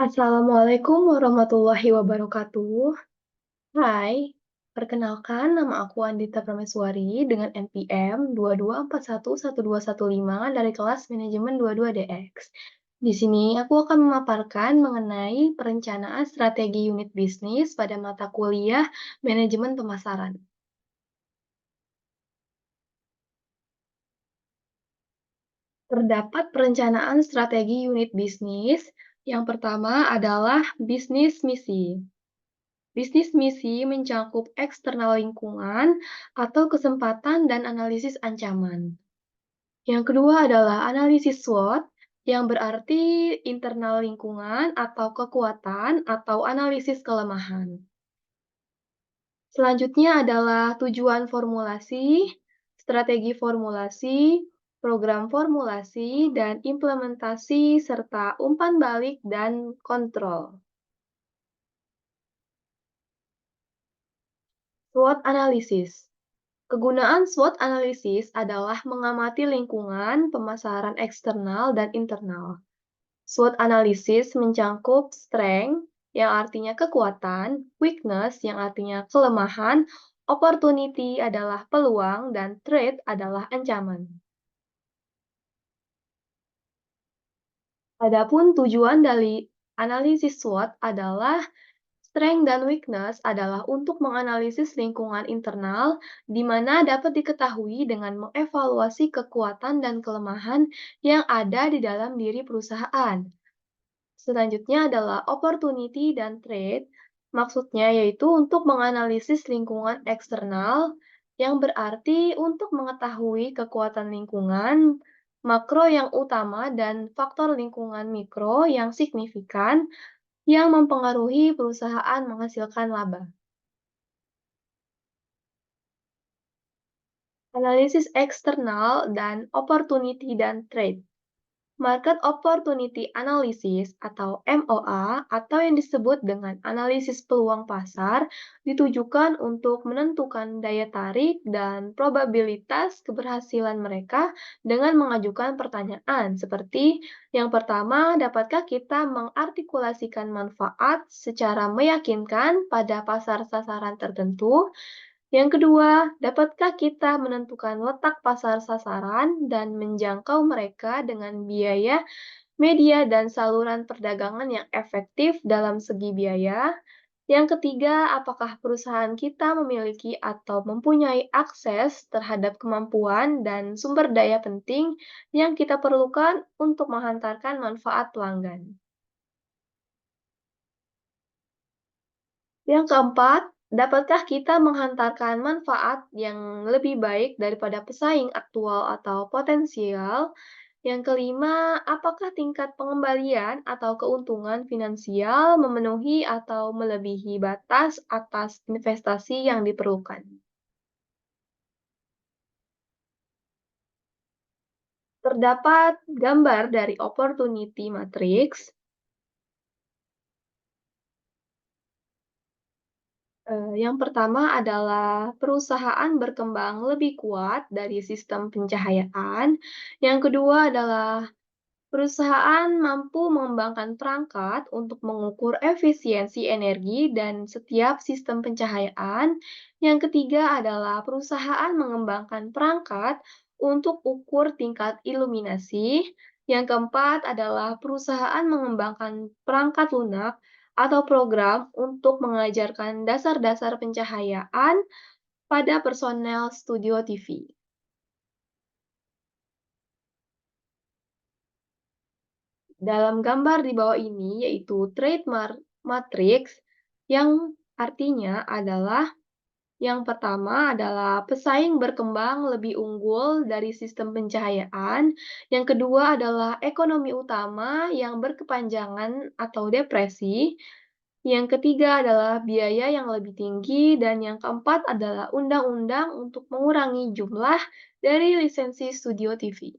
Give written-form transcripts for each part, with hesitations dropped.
Assalamualaikum warahmatullahi wabarakatuh. Hai, perkenalkan nama aku Andita Prameswari dengan NPM 224112115 dari kelas Manajemen 22DX. Di sini aku akan memaparkan mengenai perencanaan strategi unit bisnis pada mata kuliah Manajemen Pemasaran. Terdapat perencanaan strategi unit bisnis. Yang pertama adalah bisnis misi. Bisnis misi mencakup eksternal lingkungan atau kesempatan dan analisis ancaman. Yang kedua adalah analisis SWOT, yang berarti internal lingkungan atau kekuatan atau analisis kelemahan. Selanjutnya adalah tujuan formulasi, strategi formulasi, program formulasi, dan implementasi, serta umpan balik dan kontrol. SWOT analisis. Kegunaan SWOT analisis adalah mengamati lingkungan, pemasaran eksternal dan internal. SWOT analisis mencakup strength, yang artinya kekuatan, weakness, yang artinya kelemahan, opportunity adalah peluang, dan threat adalah ancaman. Adapun tujuan dari analisis SWOT adalah strength dan weakness adalah untuk menganalisis lingkungan internal, di mana dapat diketahui dengan mengevaluasi kekuatan dan kelemahan yang ada di dalam diri perusahaan. Selanjutnya adalah opportunity dan threat, maksudnya yaitu untuk menganalisis lingkungan eksternal, yang berarti untuk mengetahui kekuatan lingkungan makro yang utama dan faktor lingkungan mikro yang signifikan yang mempengaruhi perusahaan menghasilkan laba. Analisis eksternal dan opportunity dan trade. Market Opportunity Analysis atau MOA atau yang disebut dengan analisis peluang pasar ditujukan untuk menentukan daya tarik dan probabilitas keberhasilan mereka dengan mengajukan pertanyaan seperti yang pertama, dapatkah kita mengartikulasikan manfaat secara meyakinkan pada pasar sasaran tertentu? Yang kedua, dapatkah kita menentukan letak pasar sasaran dan menjangkau mereka dengan biaya, media, dan saluran perdagangan yang efektif dalam segi biaya? Yang ketiga, apakah perusahaan kita memiliki atau mempunyai akses terhadap kemampuan dan sumber daya penting yang kita perlukan untuk menghantarkan manfaat pelanggan? Yang keempat, dapatkah kita menghantarkan manfaat yang lebih baik daripada pesaing aktual atau potensial? Yang kelima, apakah tingkat pengembalian atau keuntungan finansial memenuhi atau melebihi batas atas investasi yang diperlukan? Terdapat gambar dari opportunity matrix. Yang pertama adalah perusahaan berkembang lebih kuat dari sistem pencahayaan. Yang kedua adalah perusahaan mampu mengembangkan perangkat untuk mengukur efisiensi energi dan setiap sistem pencahayaan. Yang ketiga adalah perusahaan mengembangkan perangkat untuk ukur tingkat iluminasi. Yang keempat adalah perusahaan mengembangkan perangkat lunak atau program untuk mengajarkan dasar-dasar pencahayaan pada personel studio TV. Dalam gambar di bawah ini yaitu trademark matrix yang artinya adalah yang pertama adalah pesaing berkembang lebih unggul dari sistem pencahayaan, yang kedua adalah ekonomi utama yang berkepanjangan atau depresi, yang ketiga adalah biaya yang lebih tinggi, dan yang keempat adalah undang-undang untuk mengurangi jumlah dari lisensi studio TV.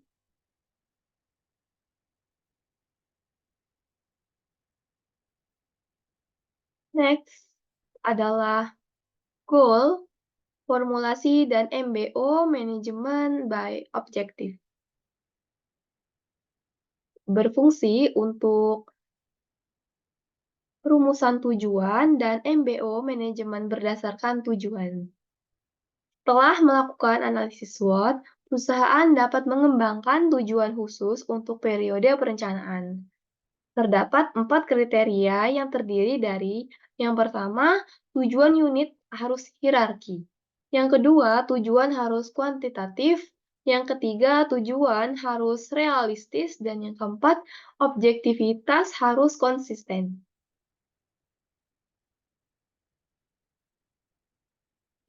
Next adalah goal, formulasi, dan MBO Management by Objective. Berfungsi untuk rumusan tujuan, dan MBO manajemen berdasarkan tujuan. Setelah melakukan analisis SWOT, perusahaan dapat mengembangkan tujuan khusus untuk periode perencanaan. Terdapat 4 kriteria yang terdiri dari yang pertama, tujuan unit harus hierarki. Yang kedua, tujuan harus kuantitatif. Yang ketiga, tujuan harus realistis. Dan yang keempat, objektivitas harus konsisten.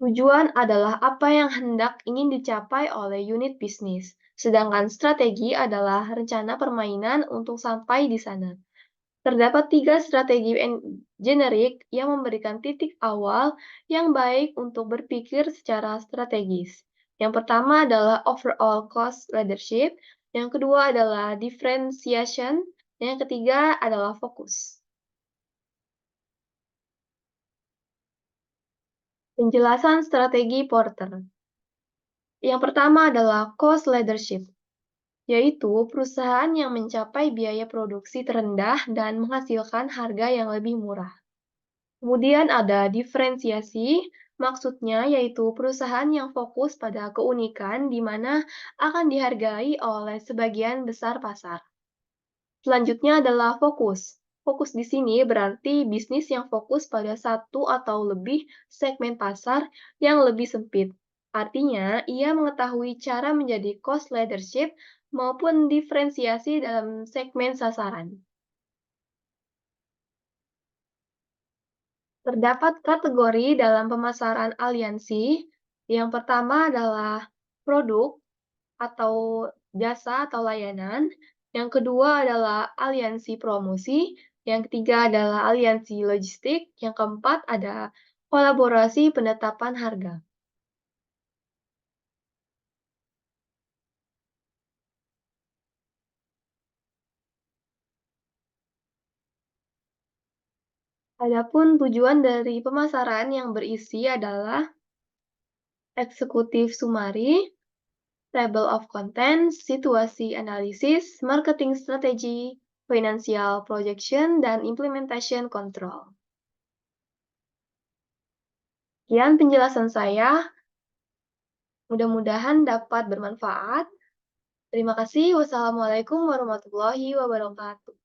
Tujuan adalah apa yang hendak ingin dicapai oleh unit bisnis, sedangkan strategi adalah rencana permainan untuk sampai di sana. Terdapat tiga strategi generik yang memberikan titik awal yang baik untuk berpikir secara strategis. Yang pertama adalah overall cost leadership, yang kedua adalah differentiation, dan yang ketiga adalah fokus. Penjelasan strategi Porter. Yang pertama adalah cost leadership, yaitu perusahaan yang mencapai biaya produksi terendah dan menghasilkan harga yang lebih murah. Kemudian ada diferensiasi, maksudnya yaitu perusahaan yang fokus pada keunikan di mana akan dihargai oleh sebagian besar pasar. Selanjutnya adalah fokus. Fokus di sini berarti bisnis yang fokus pada satu atau lebih segmen pasar yang lebih sempit. Artinya, ia mengetahui cara menjadi cost leadership maupun diferensiasi dalam segmen sasaran. Terdapat kategori dalam pemasaran aliansi. Yang pertama adalah produk atau jasa atau layanan. Yang kedua adalah aliansi promosi. Yang ketiga adalah aliansi logistik. Yang keempat ada kolaborasi penetapan harga. Adapun tujuan dari pemasaran yang berisi adalah eksekutif sumari, table of contents, situasi analisis, marketing strategi, financial projection, dan implementation control. Sekian penjelasan saya, mudah-mudahan dapat bermanfaat. Terima kasih. Wassalamualaikum warahmatullahi wabarakatuh.